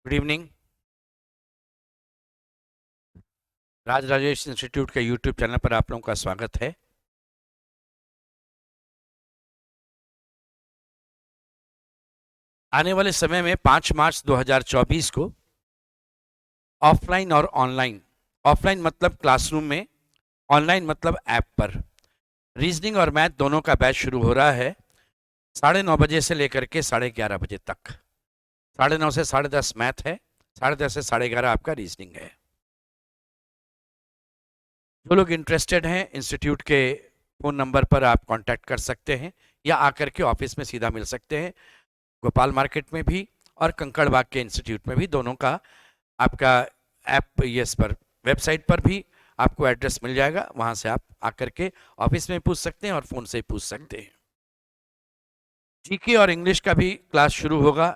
Good evening. Raj Rajesh institute के YouTube channel पर आप लोगों का स्वागत है। आने वाले समय में 5 मार्च 2024 को ऑफलाइन और ऑनलाइन, ऑफलाइन मतलब क्लासरूम में, ऑनलाइन मतलब ऐप पर रीजनिंग और मैथ दोनों का बैच शुरू हो रहा है। 9:30 बजे से लेकर के 11:30 बजे तक। 9:30 से 10:30 मैथ है, 10:30 से 11:30 आपका रीजनिंग है। जो लोग इंटरेस्टेड हैं इंस्टीट्यूट के फ़ोन नंबर पर आप कांटेक्ट कर सकते हैं या आकर के ऑफिस में सीधा मिल सकते हैं। गोपाल मार्केट में भी और कंकड़बाग के इंस्टीट्यूट में भी, दोनों का आपका ऐप यस पर वेबसाइट पर भी आपको एड्रेस मिल जाएगा। वहां से आप आकर के ऑफिस में पूछ सकते हैं और फ़ोन से पूछ सकते हैं। जीके और इंग्लिश का भी क्लास शुरू होगा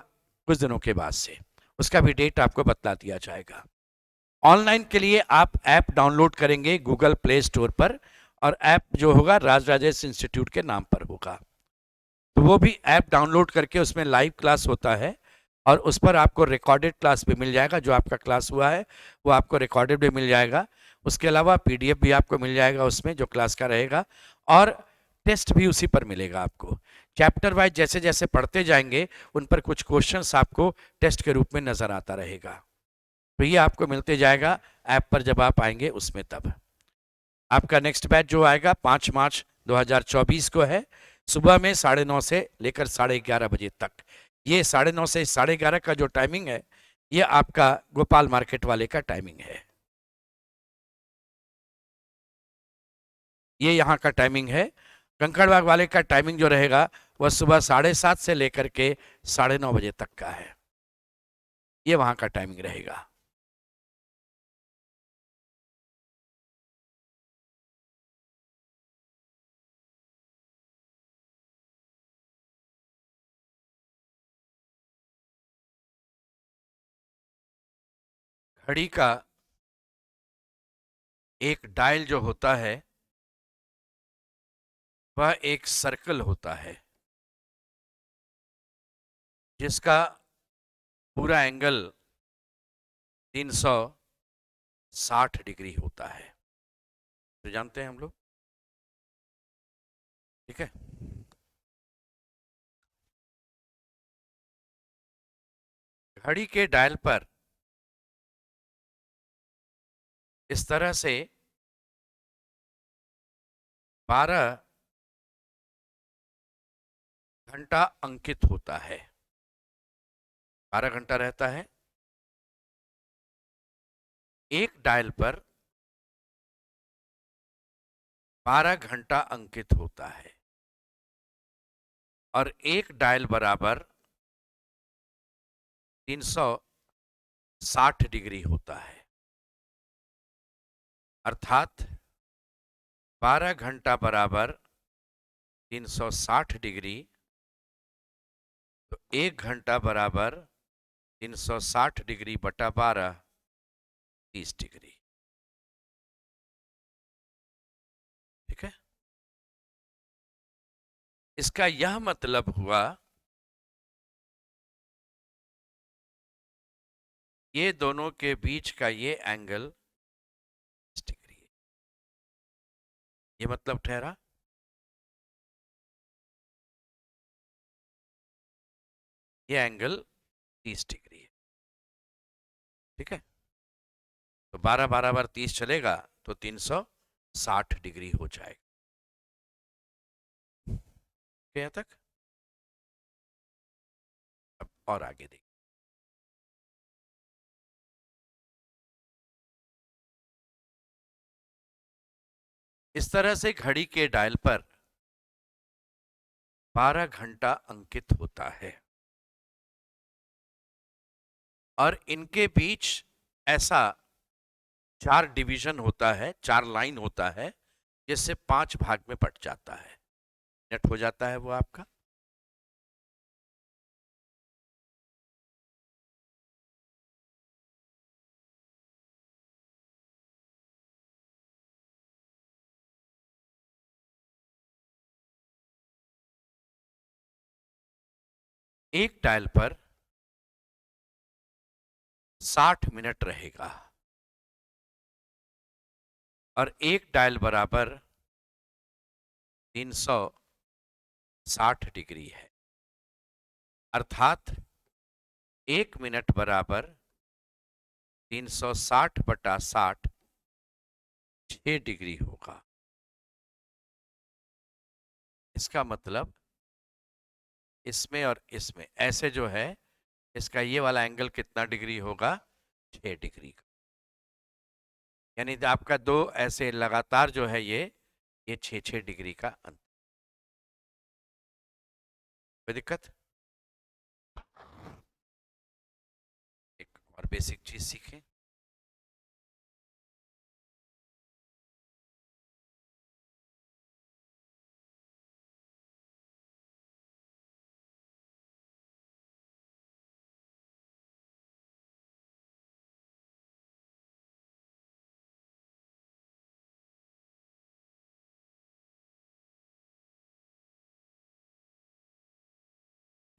कुछ दिनों के बाद से, उसका भी डेट आपको बतला दिया जाएगा। ऑनलाइन के लिए आप ऐप डाउनलोड करेंगे गूगल प्ले स्टोर पर, और ऐप जो होगा राज राजेश इंस्टीट्यूट के नाम पर होगा। तो वो भी ऐप डाउनलोड करके उसमें लाइव क्लास होता है और उस पर आपको रिकॉर्डेड क्लास भी मिल जाएगा। जो आपका क्लास हुआ है वो आपको रिकॉर्डेड भी मिल जाएगा। उसके अलावा पीडीएफ भी आपको मिल जाएगा उसमें जो क्लास का रहेगा, और टेस्ट भी उसी पर मिलेगा आपको। चैप्टर वाइज जैसे जैसे पढ़ते जाएंगे उन पर कुछ क्वेश्चंस आपको टेस्ट के रूप में नजर आता रहेगा। तो ये आपको मिलते जाएगा ऐप पर जब आप आएंगे उसमें। तब आपका नेक्स्ट बैच जो आएगा 5 मार्च 2024 को है, सुबह में 9:30 से लेकर 11:30 बजे तक। ये 9:30 से 11:30 का जो टाइमिंग है, ये आपका गोपाल मार्केट वाले का टाइमिंग है। ये यहाँ का टाइमिंग है। कंकड़बाग वाले का टाइमिंग जो रहेगा वह सुबह 7:30 से लेकर के 9:30 बजे तक का है। ये वहाँ का टाइमिंग रहेगा। घड़ी का एक डायल जो होता है वह एक सर्कल होता है जिसका पूरा एंगल 360 डिग्री होता है। तो जानते हैं हम लोग, ठीक है। घड़ी के डायल पर इस तरह से 12 घंटा अंकित होता है। 12 घंटा रहता है। एक डायल पर 12 घंटा अंकित होता है और एक डायल बराबर 360 डिग्री होता है। अर्थात 12 घंटा बराबर 360 डिग्री, तो 1 घंटा बराबर 360 डिग्री बटा 12, 30 डिग्री। ठीक है। इसका यह मतलब हुआ ये दोनों के बीच का ये एंगल 30 डिग्री है। ये मतलब ठहरा ये एंगल 30 डिग्री है। ठीक है। तो 12 12 बार 30 चलेगा तो 360 डिग्री हो जाएगा। यहाँ तक। अब और आगे देखिए। इस तरह से घड़ी के डायल पर 12 घंटा अंकित होता है और इनके बीच ऐसा 4 डिवीजन होता है, 4 लाइन होता है, जिससे 5 भाग में बट जाता है। नेट हो जाता है वो आपका। एक डायल पर 60 मिनट रहेगा और एक डायल बराबर 360 डिग्री है, अर्थात 1 मिनट बराबर 360/60 6 डिग्री होगा। इसका मतलब इसमें और इसमें ऐसे जो है, इसका ये वाला एंगल कितना डिग्री होगा? 6 डिग्री का। यानी आपका दो ऐसे लगातार जो है ये 6 6 डिग्री का अंतर। कोई दिक्कत? एक और बेसिक चीज सीखें।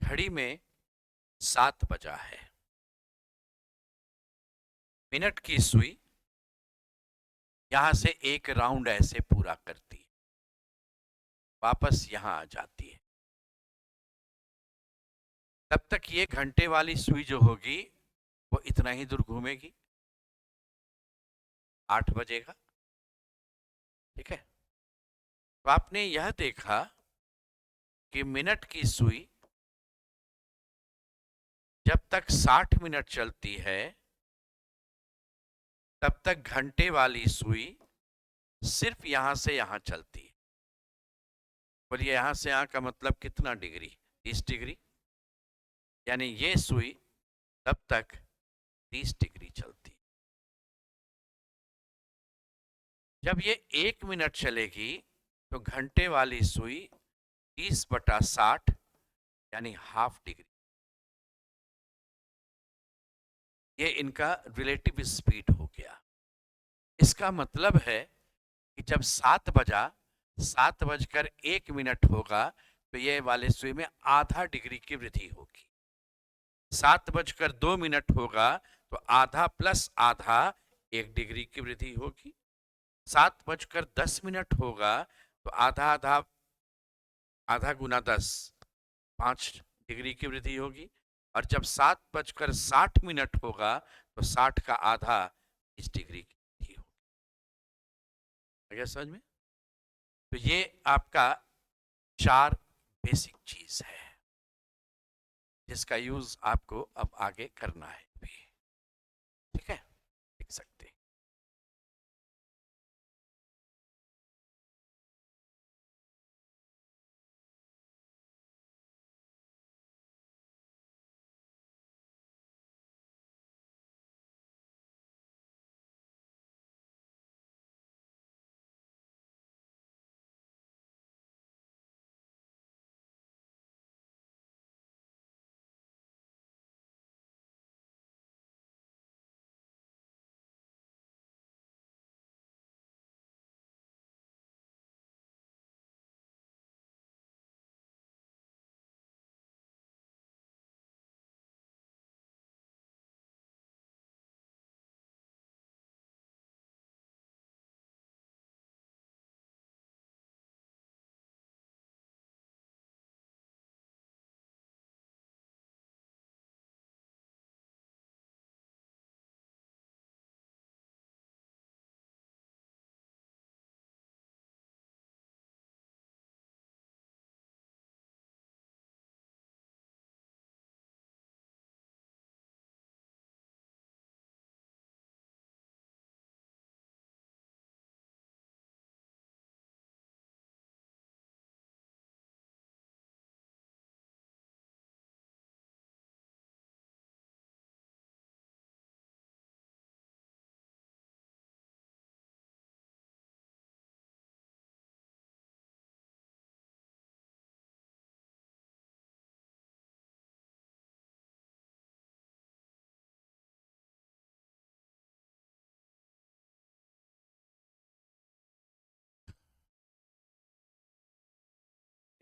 घड़ी में 7 बजा है। मिनट की सुई यहां से एक राउंड ऐसे पूरा करती है, वापस यहां आ जाती है। तब तक ये घंटे वाली सुई जो होगी वो इतना ही दूर घूमेगी, 8 बजेगा। ठीक है। तो आपने यह देखा कि मिनट की सुई जब तक 60 मिनट चलती है तब तक घंटे वाली सुई सिर्फ यहां से यहां चलती है। बोलिए यहां से यहां का मतलब कितना डिग्री? 30 डिग्री। यानी ये सुई तब तक 30 डिग्री चलती है। जब ये 1 मिनट चलेगी तो घंटे वाली सुई 30/60 यानी हाफ डिग्री। ये इनका रिलेटिव स्पीड हो गया। इसका मतलब है कि जब 7 बजा, 7 बजकर 1 मिनट होगा तो ये वाले सुई में आधा डिग्री की वृद्धि होगी। 7 बजकर 2 मिनट होगा तो आधा प्लस आधा 1 डिग्री की वृद्धि होगी। 7 बजकर 10 मिनट होगा तो आधा आधा, आधा गुना 10, 5 डिग्री की वृद्धि होगी। और जब 7 बजकर 60 मिनट होगा तो 60 का आधा 30 डिग्री की वृद्धि होगी। आ गया समझ में? तो ये आपका 4 बेसिक चीज है जिसका यूज आपको अब आगे करना है भी। ठीक है, लिख सकते हैं।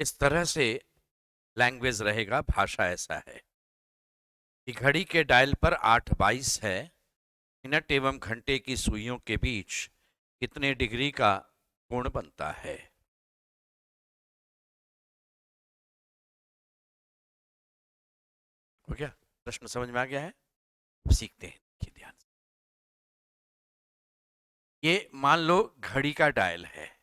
इस तरह से लैंग्वेज रहेगा, भाषा ऐसा है। कि घड़ी के डायल पर 8:22 है, मिनट एवं घंटे की सुइयों के बीच कितने डिग्री का कोण बनता है? हो गया? प्रश्न समझ में आ गया है? सीखते हैं, देखिए ध्यान से। ये मान लो घड़ी का डायल है,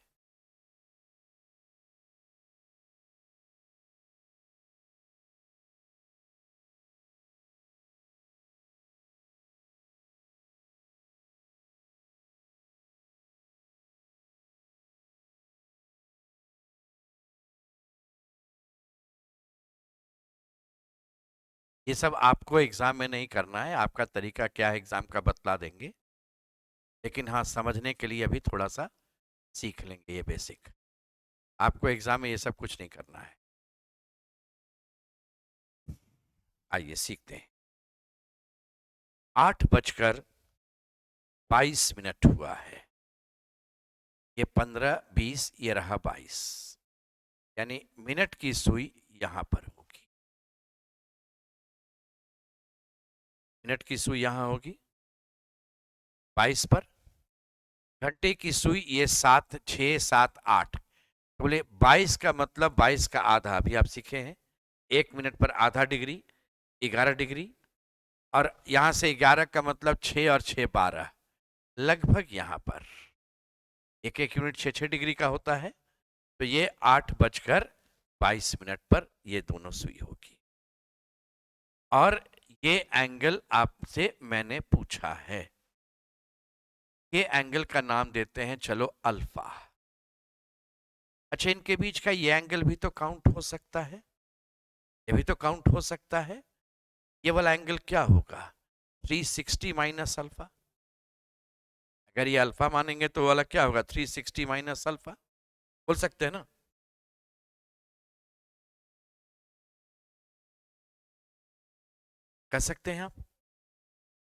ये सब आपको एग्जाम में नहीं करना है, आपका तरीका क्या है एग्जाम का बतला देंगे, लेकिन हाँ समझने के लिए अभी थोड़ा सा सीख लेंगे ये बेसिक। आपको एग्जाम में ये सब कुछ नहीं करना है। आइए सीखते हैं। 8:22 हुआ है, ये 15, 20, ये रहा 22, यानी मिनट की सुई यहां पर होगी, मिनट की सुई यहां होगी 22 पर। घंटे की सुई ये 7, 6, 7, 8, बोले 22 का मतलब 22 का आधा, अभी आप सीखे हैं 1 मिनट पर आधा डिग्री 11 डिग्री, और यहां से 11 का मतलब 6 और 6 12, लगभग यहां पर एक एक यूनिट 6 डिग्री का होता है। तो ये 8:22 पर ये दोनों सुई होगी, और ये एंगल आपसे मैंने पूछा है, ये एंगल का नाम देते हैं चलो अल्फा। अच्छा, इनके बीच का ये एंगल भी तो काउंट हो सकता है, ये भी तो काउंट हो सकता है। ये वाला एंगल क्या होगा? 360 माइनस अल्फा। अगर ये अल्फा मानेंगे तो वाला क्या होगा? 360 माइनस अल्फा। बोल सकते हैं ना? कर सकते हैं आप,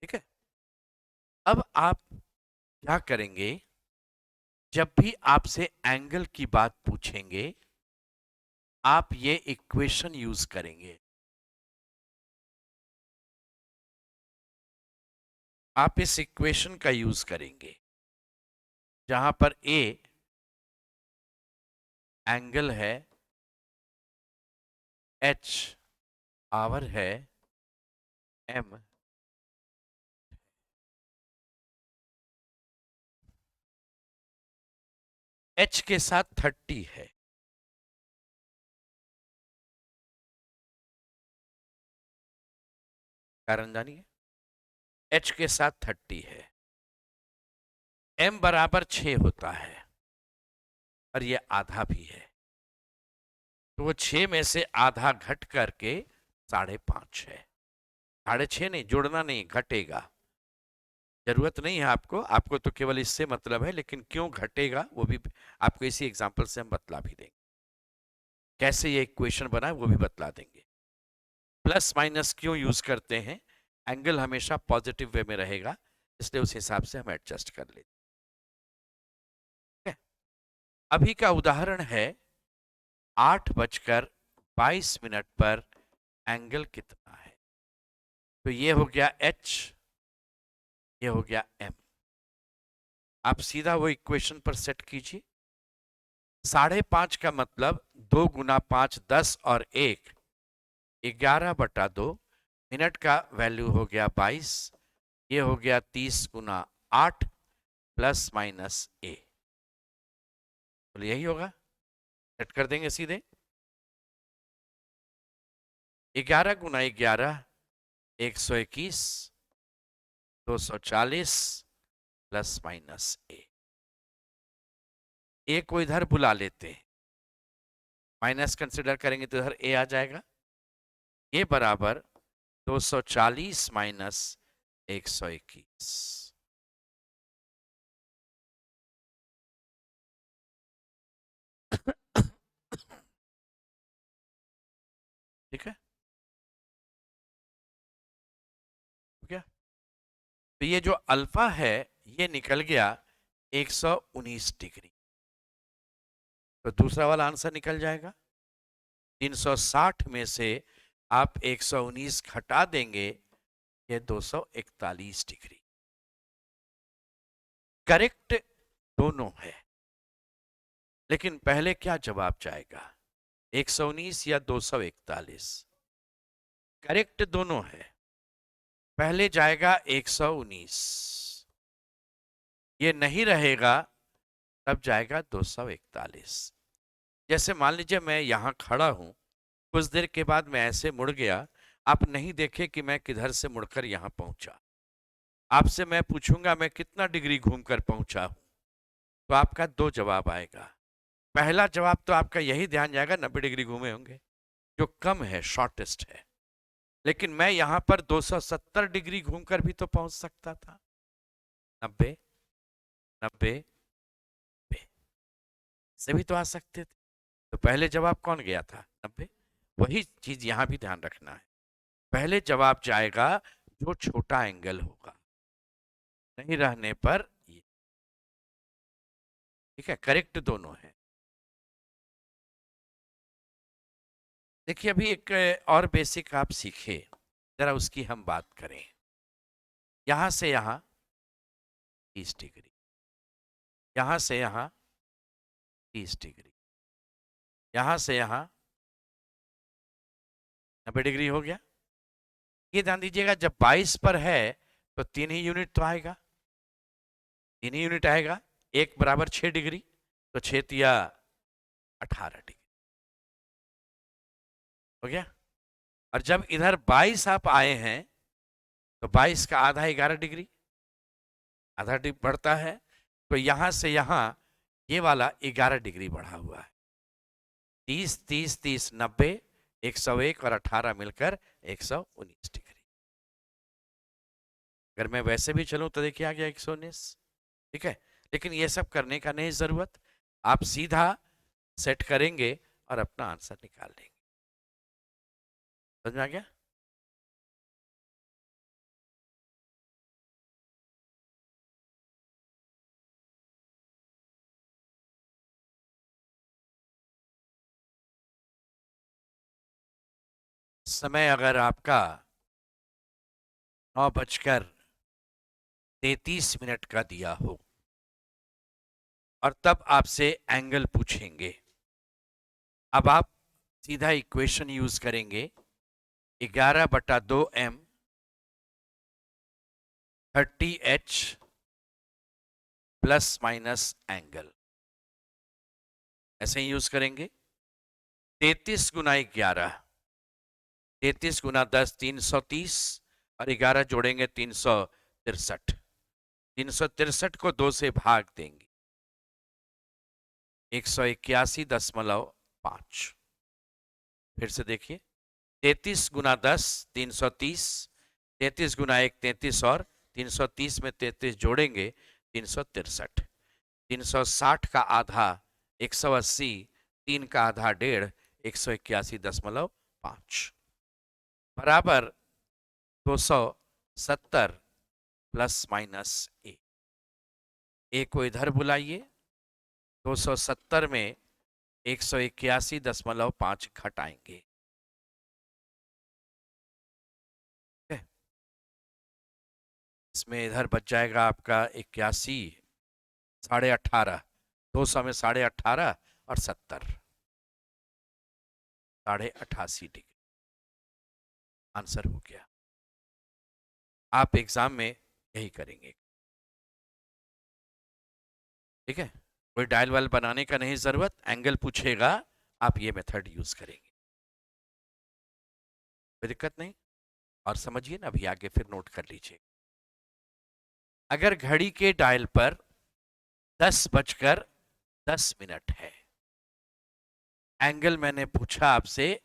ठीक है। अब आप क्या करेंगे, जब भी आपसे एंगल की बात पूछेंगे आप ये इक्वेशन यूज करेंगे। आप इस इक्वेशन का यूज करेंगे जहां पर ए एंगल है, एच आवर है, एम एच के साथ 30 है, कारण जानिए। एच के साथ 30 है, एम बराबर 6 होता है, और ये आधा भी है, तो वो 6 में से आधा घट करके 5.5 है। 6.5 नहीं, जोड़ना नहीं, घटेगा, जरूरत नहीं है आपको, आपको तो केवल इससे मतलब है, लेकिन क्यों घटेगा वो भी आपको इसी एग्जाम्पल से हम बतला भी देंगे, कैसे ये इक्वेशन बना है वो भी बतला देंगे। प्लस माइनस क्यों यूज करते हैं, एंगल हमेशा पॉजिटिव वे में रहेगा, इसलिए उस हिसाब से हम एडजस्ट कर लेते हैं। अभी का उदाहरण है 8:22 पर एंगल कितना है, तो ये हो गया एच, ये हो गया एम। आप सीधा वो इक्वेशन पर सेट कीजिए। 5.5 का मतलब 2 गुना 5 10 और 1 11/2, मिनट का वैल्यू हो गया 22, ये हो गया 30 गुना 8 प्लस माइनस ए, तो यही होगा, सेट कर देंगे सीधे। 11 गुना 11 121, 240 प्लस माइनस ए को इधर बुला लेते हैं, माइनस कंसिडर करेंगे तो इधर ए आ जाएगा, ए बराबर 240 माइनस 121। ठीक है, क्या? तो ये जो अल्फा है ये निकल गया 119 डिग्री, तो दूसरा वाला आंसर निकल जाएगा। 360 में से आप 119 घटा देंगे ये 241 डिग्री। करेक्ट दोनों है, लेकिन पहले क्या जवाब जाएगा, 119 या 241? करेक्ट दोनों है, पहले जाएगा 119, ये नहीं रहेगा तब जाएगा 241। जैसे मान लीजिए मैं यहां खड़ा हूं, कुछ देर के बाद मैं ऐसे मुड़ गया, आप नहीं देखे कि मैं किधर से मुड़कर यहां पहुंचा। आपसे मैं पूछूंगा मैं कितना डिग्री घूमकर पहुंचा हूं, तो आपका दो जवाब आएगा। पहला जवाब तो आपका यही ध्यान जाएगा 90 डिग्री घूमे होंगे, जो कम है, शॉर्टेस्ट है। लेकिन मैं यहां पर 270 डिग्री घूमकर भी तो पहुंच सकता था। 90, 90 से भी तो आ सकते थे। तो पहले जवाब कौन गया था, 90। वही चीज यहां भी ध्यान रखना है, पहले जवाब जाएगा जो छोटा एंगल होगा, नहीं रहने पर ये। ठीक है, करेक्ट दोनों है। देखिए अभी एक और बेसिक आप सीखे, जरा उसकी हम बात करें। यहां से यहां 30 डिग्री, यहां से यहां 30 डिग्री, यहां से यहां 90 डिग्री हो गया। ये ध्यान दीजिएगा जब 22 पर है तो 3 ही यूनिट तो आएगा, 3 ही यूनिट आएगा, 1 बराबर 6 डिग्री, तो 6 तिया 18 डिग्री हो गया। और जब इधर 22 आप आए हैं तो 22 का आधा 11 डिग्री, आधा डिग्री बढ़ता है, तो यहां से यहां ये वाला 11 डिग्री बढ़ा हुआ है। 30 30 30 90, 101 और 18 मिलकर 119 डिग्री। अगर मैं वैसे भी चलूं तो देखिए आ गया 119। ठीक है, लेकिन ये सब करने का नहीं जरूरत, आप सीधा सेट करेंगे और अपना आंसर निकाल लेंगे। समझ में आ गया? समय अगर आपका 9:33 का दिया हो और तब आपसे एंगल पूछेंगे, अब आप सीधा इक्वेशन यूज करेंगे, 11/2m 30h plus minus angle, ऐसे ही यूज करेंगे। 33 गुना 11, 33 गुना 10 330, और 11 जोड़ेंगे 363, 363 को 2 से भाग देंगे, 181.5। फिर से देखिए, 33 गुना 10 330, 33 गुना 1 33, और 330 में 33 जोड़ेंगे 363, 360 का आधा 180, 3 का आधा 1.5, 181.5 बराबर 270 प्लस माइनस ए को इधर बुलाइए, 270 में 181.5 घटाएंगे। इसमें इधर बच जाएगा आपका 81, 18.5, 200 में 18.5 और 70, 88 डिग्री आंसर हो गया। आप एग्जाम में यही करेंगे। ठीक है, कोई डायल वाल बनाने का नहीं जरूरत, एंगल पूछेगा आप ये मेथड यूज करेंगे, कोई दिक्कत नहीं। और समझिए ना, अभी आगे फिर नोट कर लीजिए। अगर घड़ी के डायल पर 10:10 है, एंगल मैंने पूछा आपसे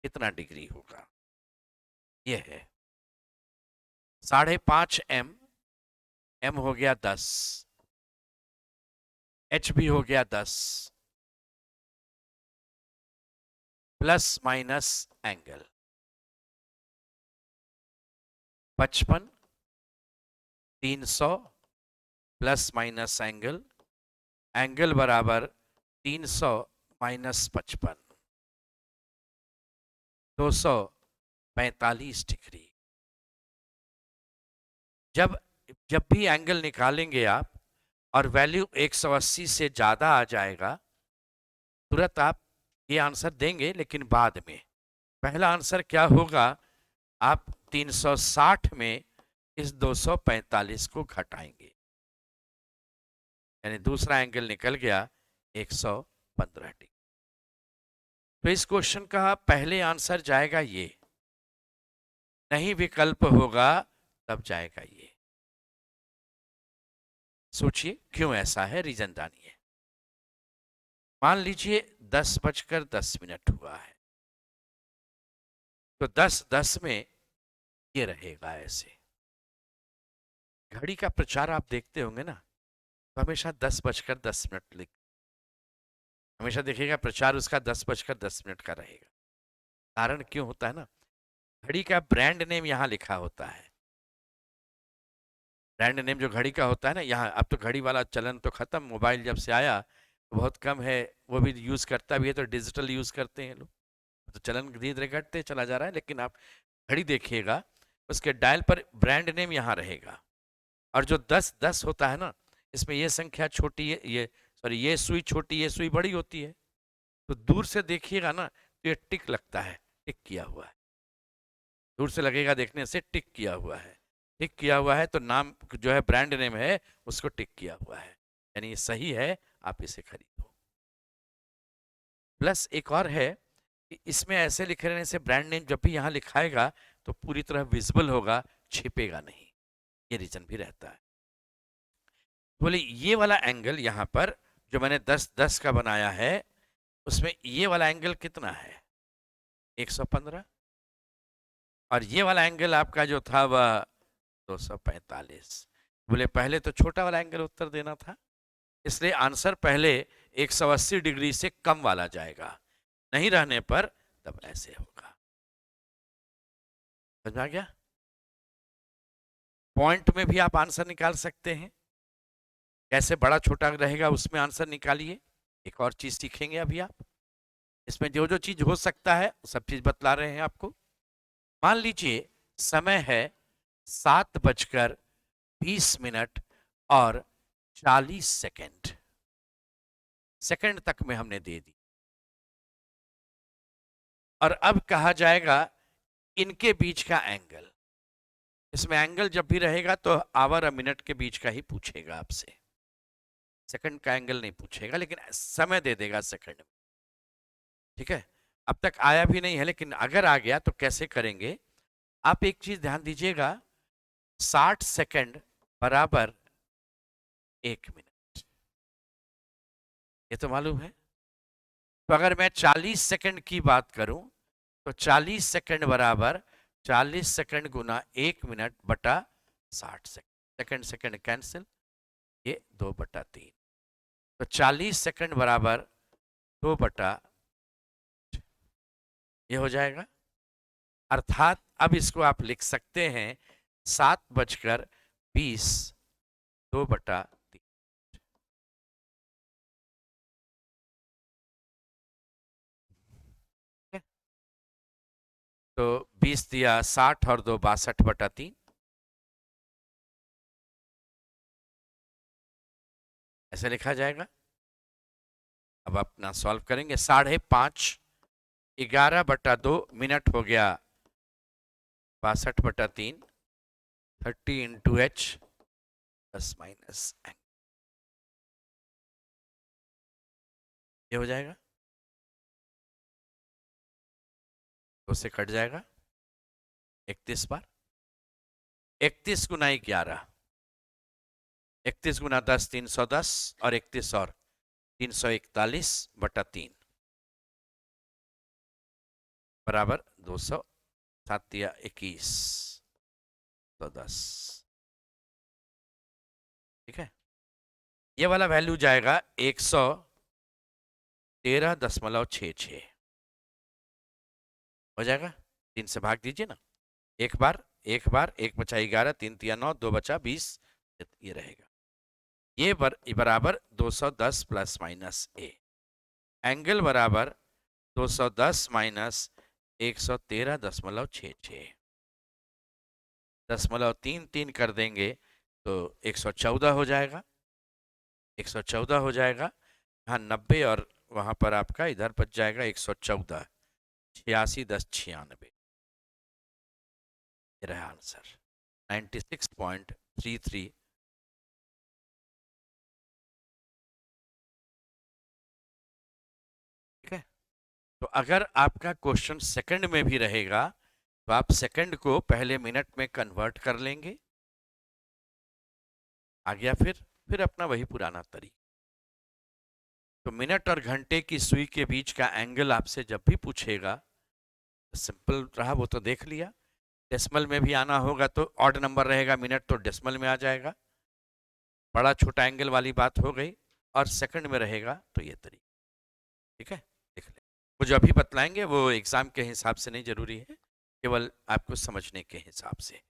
कितना डिग्री होगा, ये है 5.5m, m हो गया 10, h भी हो गया 10, plus minus angle 55, 300 plus minus angle, angle बराबर 300 माइनस 55, 245 डिग्री। जब जब भी एंगल निकालेंगे आप और वैल्यू 180 से ज़्यादा आ जाएगा, तुरंत आप ये आंसर देंगे, लेकिन बाद में। पहला आंसर क्या होगा, आप 360 में इस 245 को घटाएंगे, यानी दूसरा एंगल निकल गया 115 डिग्री। तो इस क्वेश्चन का पहले आंसर जाएगा ये, नहीं विकल्प होगा तब जाएगा ये। सोचिए क्यों ऐसा है, रीजन जानिए। मान लीजिए 10:10 हुआ है, तो 10:10 में ये रहेगा ऐसे। घड़ी का प्रचार आप देखते होंगे ना, तो हमेशा 10:10 लिख, हमेशा देखिएगा प्रचार उसका 10:10 का रहेगा। कारण क्यों होता है ना, घड़ी का ब्रांड नेम यहाँ लिखा होता है। ब्रांड नेम जो घड़ी का होता है ना यहाँ, अब तो घड़ी वाला चलन तो खत्म, मोबाइल जब से आया तो बहुत कम है, वो भी यूज करता भी है तो डिजिटल यूज करते हैं लोग, तो चलन धीरे धीरे घटते चला जा रहा है। लेकिन आप घड़ी देखिएगा, उसके डायल पर ब्रांड नेम यहाँ रहेगा। और जो 10:10 होता है ना, इसमें ये संख्या छोटी है, ये सॉरी ये सुई छोटी, ये सुई बड़ी होती है, तो दूर से देखिएगा ना तो ये टिक लगता है, टिक किया हुआ है, दूर से लगेगा देखने से टिक किया हुआ है। टिक किया हुआ है तो नाम जो है ब्रांड नेम है उसको टिक किया हुआ है, यानी ये सही है, आप इसे खरीदो। प्लस एक और है कि इसमें ऐसे लिख रहने से ब्रांड नेम जब भी यहाँ लिखाएगा तो पूरी तरह विजिबल होगा, छिपेगा नहीं, ये रीजन भी रहता है। बोले ये वाला एंगल यहाँ पर जो मैंने 10:10 का बनाया है, उसमें ये वाला एंगल कितना है, 115, और ये वाला एंगल आपका जो था वह 245। बोले पहले तो छोटा वाला एंगल उत्तर देना था, इसलिए आंसर पहले 180 डिग्री से कम वाला जाएगा, नहीं रहने पर तब ऐसे होगा। समझ में आ गया? पॉइंट में भी आप आंसर निकाल सकते हैं, कैसे बड़ा छोटा रहेगा उसमें आंसर निकालिए। एक और चीज सीखेंगे अभी आप, इसमें जो जो चीज हो सकता है सब चीज बतला रहे हैं आपको। मान लीजिए समय है 7:20 और 40 सेकंड, सेकंड तक में हमने दे दी, और अब कहा जाएगा इनके बीच का एंगल। इसमें एंगल जब भी रहेगा तो आवर और मिनट के बीच का ही पूछेगा आपसे, सेकंड का एंगल नहीं पूछेगा, लेकिन समय दे देगा सेकंड में। ठीक है, अब तक आया भी नहीं है, लेकिन अगर आ गया तो कैसे करेंगे, आप एक चीज ध्यान दीजिएगा, 60 सेकंड बराबर 1 मिनट, ये तो मालूम है। तो अगर मैं 40 सेकंड की बात करूं तो 40 सेकंड बराबर 40 सेकंड गुना 1 मिनट बटा 60 सेकंड, सेकंड सेकंड कैंसिल, ये 2/3, तो 40 सेकंड बराबर 2/, ये हो जाएगा। अर्थात अब इसको आप लिख सकते हैं 7:20 2/3। तो 20 दिया 60 और 2 62/3, ऐसे लिखा जाएगा। अब अपना सॉल्व करेंगे, 5.5 11/2 मिनट हो गया 62/3, 30 into H plus minus angle, ये हो जाएगा, तो से कट जाएगा 31 बार, 31 गुना 11, 31 गुना 10 310, और 31 और 341/3 बराबर 200, 7 या 21 तो 10। ठीक है, ये वाला वैल्यू जाएगा 113.66, हो जाएगा। 3 से भाग दीजिए ना, एक बार 1 बचा 11, 3 तिया 9, 2 बचा 20, ये रहेगा। ये बराबर 210 प्लस माइनस ए, एंगल बराबर 210 माइनस 113.66। .33 कर देंगे तो 114 हो जाएगा, 114 हो जाएगा। हाँ 90 और वहां पर आपका इधर बच जाएगा 114, 86 10 96, ये रहा आंसर 96.33। ठीक है, तो अगर आपका क्वेश्चन सेकंड में भी रहेगा तो आप सेकंड को पहले मिनट में कन्वर्ट कर लेंगे। आ गया फिर अपना वही पुराना तरीका। तो मिनट और घंटे की सुई के बीच का एंगल आपसे जब भी पूछेगा, सिंपल रहा, वो तो देख लिया। डेसिमल में भी आना होगा तो ऑड नंबर रहेगा मिनट, तो डेसिमल में आ जाएगा। बड़ा छोटा एंगल वाली बात हो गई। और सेकंड में रहेगा तो ये तरीका। ठीक है, देख ले। वो जो अभी बतलाएंगे वो एग्जाम के हिसाब से नहीं जरूरी है, केवल आपको समझने के हिसाब से।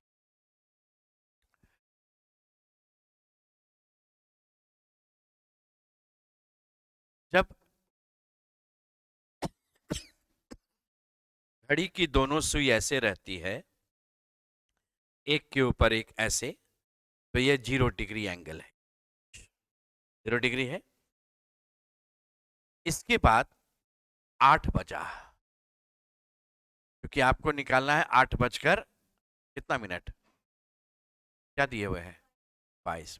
जब घड़ी की दोनों सुई ऐसे रहती है, एक के ऊपर एक ऐसे, तो ये 0 डिग्री एंगल है, 0 डिग्री है। इसके बाद 8 बजा, क्योंकि आपको निकालना है 8 बजकर कितना मिनट, क्या दिए हुए हैं 22।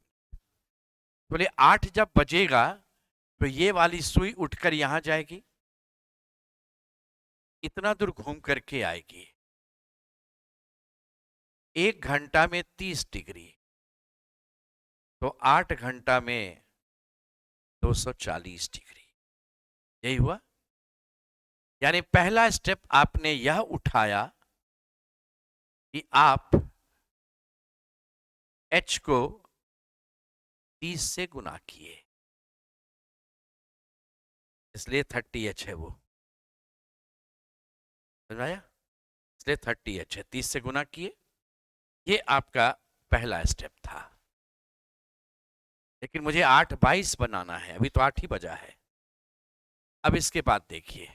बोले 8 जब बजेगा तो ये वाली सुई उठकर यहां जाएगी, इतना दूर घूम करके आएगी। 1 घंटा में 30 डिग्री, तो 8 घंटा में 240 डिग्री, यही हुआ। यानी पहला स्टेप आपने यह उठाया कि आप h को 30 से गुना किए, इसलिए 30h है वो, समझ आया, इसलिए 30h है, 30 से गुना किए। ये आपका पहला स्टेप था। लेकिन मुझे 8:22 बनाना है, अभी तो 8 ही बजा है। अब इसके बाद देखिए,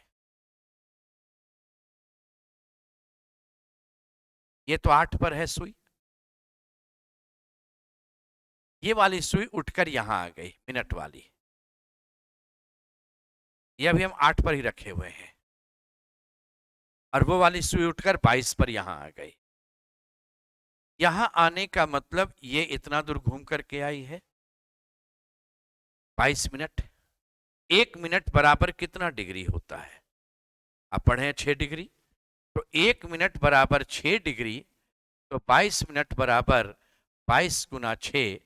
ये तो 8 पर है सुई, ये वाली सुई उठकर यहां आ गई मिनट वाली, ये अभी हम 8 पर ही रखे हुए हैं, और वो वाली सुई उठकर 22 पर यहां आ गई। यहां आने का मतलब ये इतना दूर घूम करके आई है, 22 मिनट। 1 मिनट बराबर कितना डिग्री होता है, आप पढ़े हैं 6 डिग्री, तो 1 मिनट बराबर 6 डिग्री, तो 22 मिनट बराबर 22 गुना 6,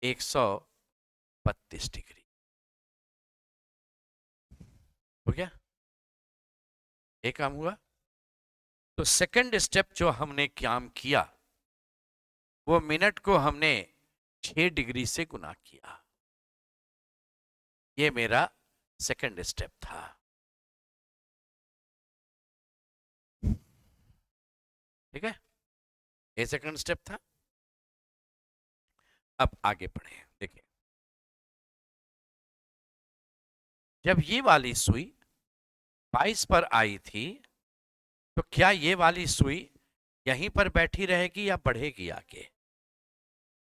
132 डिग्री हो गया। एक काम हुआ। तो सेकंड स्टेप जो हमने काम किया, वो मिनट को हमने 6 डिग्री से गुना किया, ये मेरा सेकंड स्टेप था। ठीक है, ये सेकंड स्टेप था। अब आगे बढ़े, देखिए जब ये वाली सुई 22 पर आई थी, तो क्या ये वाली सुई यहीं पर बैठी रहेगी या बढ़ेगी आगे,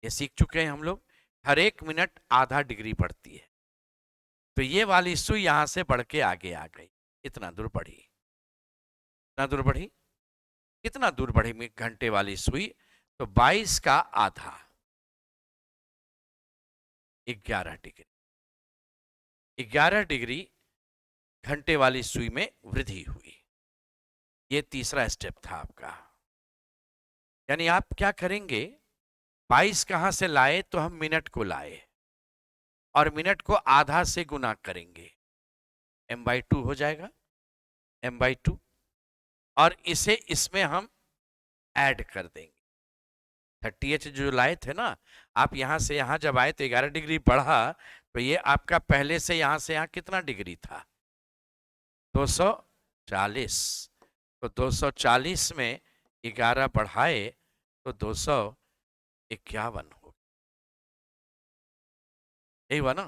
ये सीख चुके हैं हम लोग। हर 1 मिनट आधा डिग्री बढ़ती है, तो ये वाली सुई यहां से बढ़ के आगे आ गई, इतना दूर बढ़ी, इतना दूर बढ़ी, कितना दूर बढ़ी घंटे वाली सुई, तो 22 का आधा, 11 डिग्री, 11 डिग्री घंटे वाली सुई में वृद्धि हुई। ये तीसरा स्टेप था आपका। यानी आप क्या करेंगे, 22 कहां से लाए, तो हम मिनट को लाए और मिनट को आधा से गुना करेंगे, m/2 हो जाएगा, m/2, और इसे इसमें हम ऐड कर देंगे। 30h जो लाए थे ना, आप यहां से यहां जब आए तो 11 डिग्री बढ़ा, तो ये आपका पहले से यहां कितना डिग्री था, 240, तो 240 में 11 बढ़ाए तो 251 हो, यही हुआ ना।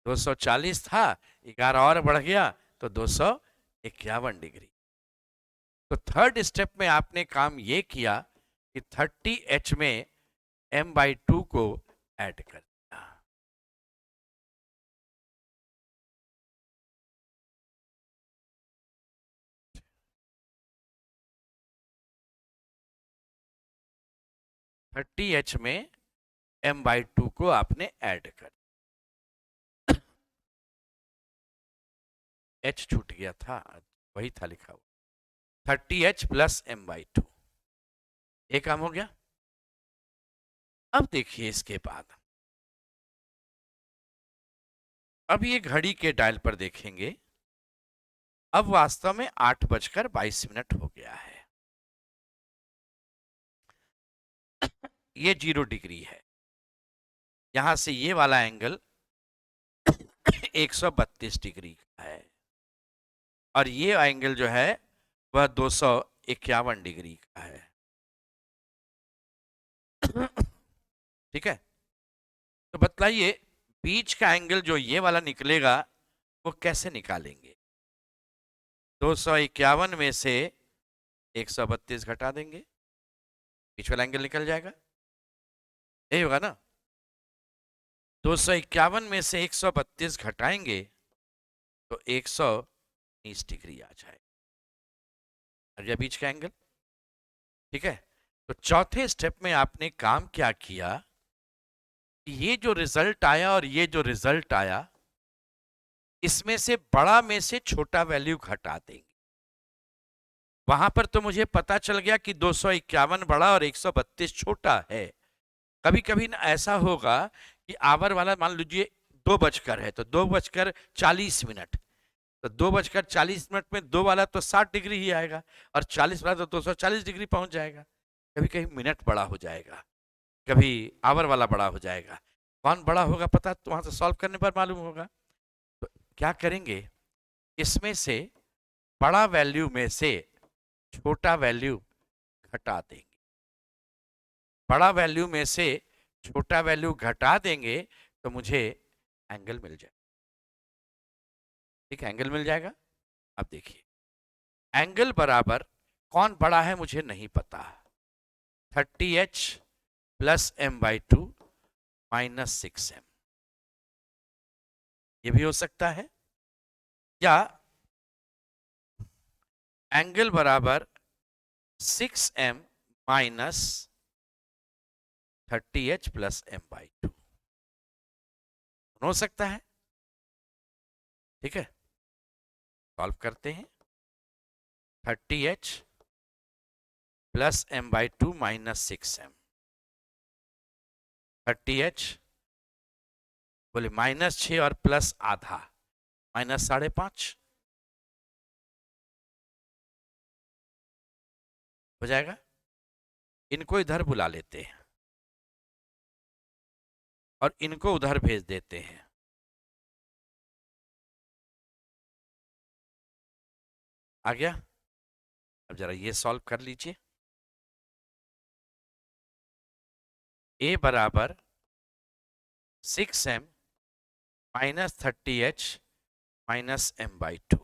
240 था, 11 और बढ़ गया तो 251 डिग्री। तो थर्ड स्टेप में आपने काम ये किया कि 30H में m/2 को ऐड कर दिया। H में m/2 को आपने ऐड कर, H छूट गया था, वही था लिखा हुआ, 30H प्लस m/2। ये काम हो गया। अब देखिए इसके बाद, अब ये घड़ी के डायल पर देखेंगे, अब वास्तव में 8:22 हो गया है। ये 0 डिग्री है, यहां से ये वाला एंगल 132 डिग्री का है, और ये एंगल जो है वह 251 डिग्री का है। ठीक है, तो बतलाइए बीच का एंगल जो ये वाला निकलेगा वो कैसे निकालेंगे? 251 में से 132 घटा देंगे, बीच वाला एंगल निकल जाएगा, यही होगा ना। 251 में से 132 घटाएंगे तो 119 डिग्री आ जाएगा, और यह बीच का एंगल। ठीक है, तो चौथे स्टेप में आपने काम क्या किया, ये जो रिजल्ट आया और ये जो रिजल्ट आया, इसमें से बड़ा में से छोटा वैल्यू घटा देंगे। वहां पर तो मुझे पता चल गया कि 251 बड़ा और 132 छोटा है। कभी कभी ना ऐसा होगा कि आवर वाला मान लीजिए 2 बजकर है, तो 2:40 तो 2:40 में 2 वाला तो 60 डिग्री ही आएगा, और 40 वाला तो 240 डिग्री पहुंच जाएगा। कभी कभी मिनट बड़ा हो जाएगा, कभी आवर वाला बड़ा हो जाएगा। कौन बड़ा होगा पता तो वहां से सॉल्व करने पर मालूम होगा। तो क्या करेंगे, इसमें से बड़ा वैल्यू में से छोटा वैल्यू घटा देंगे। बड़ा वैल्यू में से छोटा वैल्यू घटा देंगे तो मुझे एंगल मिल जाएगा। ठीक है, एंगल मिल जाएगा। अब देखिए, एंगल बराबर कौन बड़ा है मुझे नहीं पता, 30H plus m/2 minus 6m, ये भी हो सकता है, या एंगल बराबर 6m minus 30H plus m/2 हो सकता है। ठीक है, सॉल्व करते हैं। 30H plus m/2 minus 6m, 30H बोले -6 और प्लस आधा, -5.5 हो जाएगा। इनको इधर बुला लेते हैं और इनको उधर भेज देते हैं। आ गया। अब जरा ये सॉल्व कर लीजिए। a बराबर 6m minus 30H minus m/2,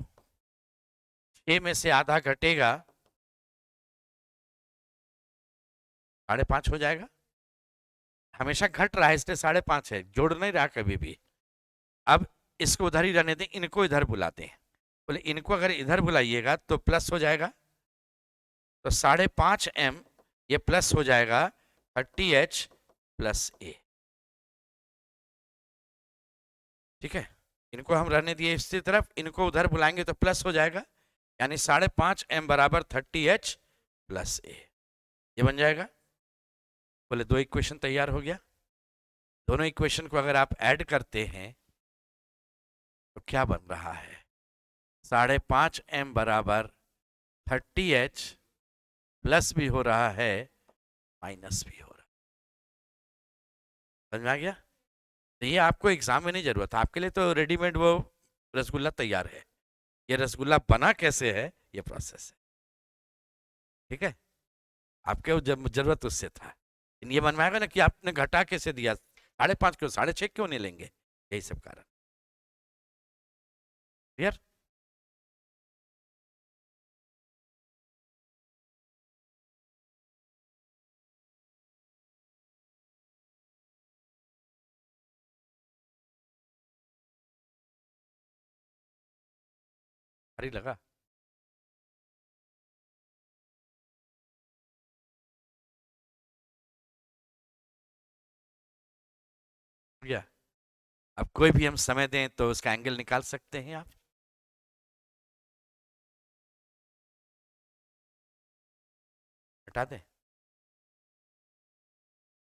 6 में से आधा घटेगा 5.5 हो जाएगा। हमेशा घट रहा है इसलिए 5.5 है, जोड़ नहीं रहा कभी भी। अब इसको उधर ही रहने दें, इनको इधर बुलाते हैं। बोले इनको अगर इधर बुलाइएगा तो प्लस हो जाएगा, तो 5.5m ये प्लस हो जाएगा 30H प्लस a। ठीक है, इनको हम रहने दिए इसकी तरफ, इनको उधर बुलाएंगे तो प्लस हो जाएगा, यानी 5.5m बराबर 30H प्लस a, ये बन जाएगा। बोले दो इक्वेशन तैयार हो गया। दोनों इक्वेशन को अगर आप ऐड करते हैं तो क्या बन रहा है, 5.5m बराबर 30H प्लस भी हो रहा है, माइनस भी हो रहा है। समझ में आ गया? तो ये आपको एग्जाम में नहीं जरूरत है, आपके लिए तो रेडीमेड वो रसगुल्ला तैयार है। ये रसगुल्ला बना कैसे है ये प्रोसेस है। ठीक है, आपके जरूरत उससे था। ये मन में आएगा ना कि आपने घटा कैसे दिया, 5.5 क्यों, 6.5 क्यों नहीं लेंगे, यही सब कारण। क्लियर? भारी लगा। या अब कोई भी हम समय दें तो उसका एंगल निकाल सकते हैं आप। हटा दें।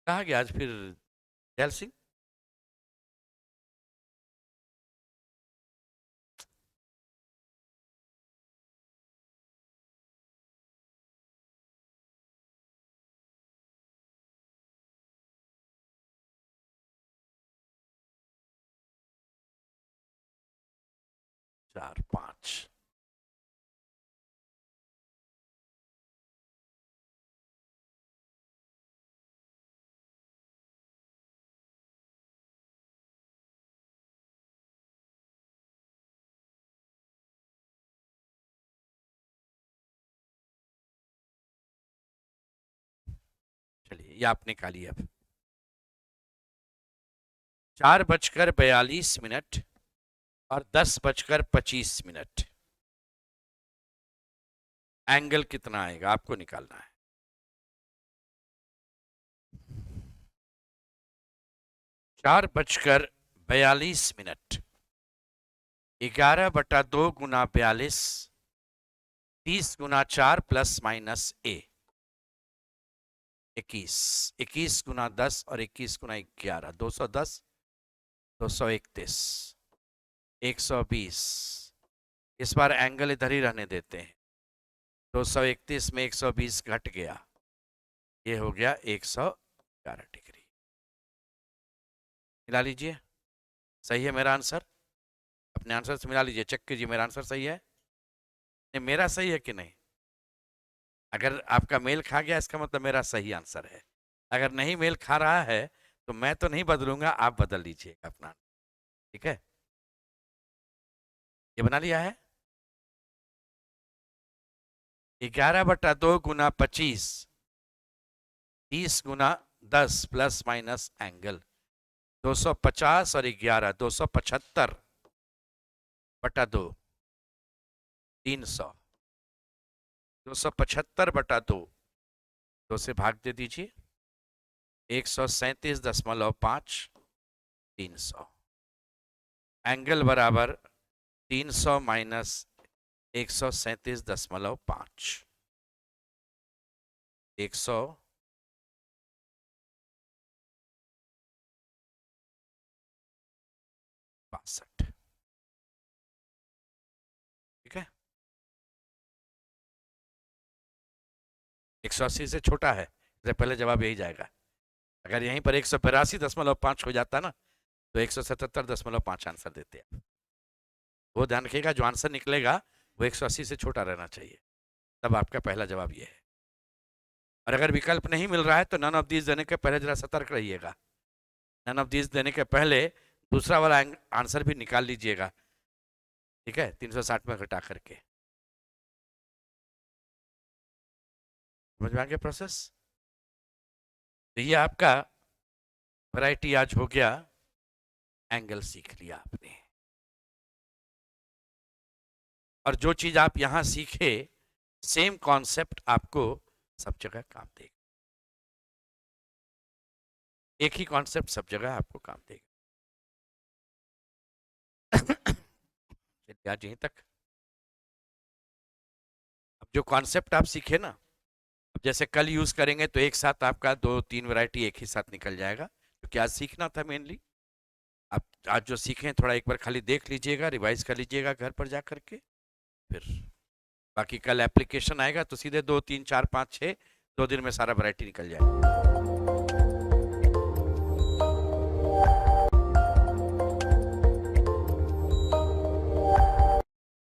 कहाँ गया आज फिर दयाल सिंह? 4 5। चलिए ये आप निकालिए अब। 4:42 और 10:25। एंगल कितना आएगा आपको निकालना है। 4:42, 11/2 गुना 42, 30 × 4 ± a, 21, 21 × 10 और 21 × 11, 210, 231, 120। इस बार एंगल इधर ही रहने देते हैं। 231 में 120 घट गया, ये हो गया 111 डिग्री। मिला लीजिए, सही है मेरा आंसर। अपने आंसर से मिला लीजिए, चेक कीजिए मेरा आंसर सही है। नहीं, मेरा सही है कि नहीं? अगर आपका मेल खा गया इसका मतलब मेरा सही आंसर है। अगर नहीं मेल खा रहा है तो मैं तो नहीं बदलूंगा, आप बदल लीजिएगा अपना। ठीक है, ये बना लिया है। 11/2 गुना 25, 30 × 10 ± एंगल, 250 और 11, 275/2, 300, 275/2, 2 से भाग दे दीजिए, 137.5, 300। एंगल बराबर 300 - 137.5, 162। ठीक है, 180 से छोटा है, इससे पहले जवाब यही जाएगा। अगर यहीं पर 182.5 हो जाता ना तो 177.5 आंसर देते हैं। वो ध्यान रखिएगा, जो आंसर निकलेगा वो 180 से छोटा रहना चाहिए, तब आपका पहला जवाब ये है। और अगर विकल्प नहीं मिल रहा है तो नन ऑफ दीज देने के पहले जरा सतर्क रहिएगा। नन ऑफ दीज देने के पहले दूसरा वाला आंसर भी निकाल लीजिएगा। ठीक है, 360 में घटा करके। समझ में आ गया प्रोसेस? तो ये आपका वैरायटी आज हो गया, एंगल सीख लिया आपने। और जो चीज आप यहां सीखे सेम कॉन्सेप्ट आपको सब जगह काम देगा। एक ही कॉन्सेप्ट सब जगह आपको काम देगा। चलिए आज यहीं तक। अब जो कॉन्सेप्ट आप सीखे ना, अब जैसे कल यूज करेंगे तो एक साथ आपका 2-3 वैरायटी एक ही साथ निकल जाएगा, क्योंकि आज सीखना था मेनली। आप आज जो सीखे थोड़ा एक बार खाली देख लीजिएगा, रिवाइज कर लीजिएगा घर पर जा करके, फिर बाकी कल एप्लीकेशन आएगा तो सीधे 2 3 4 5 6 2 दिन में सारा वैरायटी निकल जाएगा।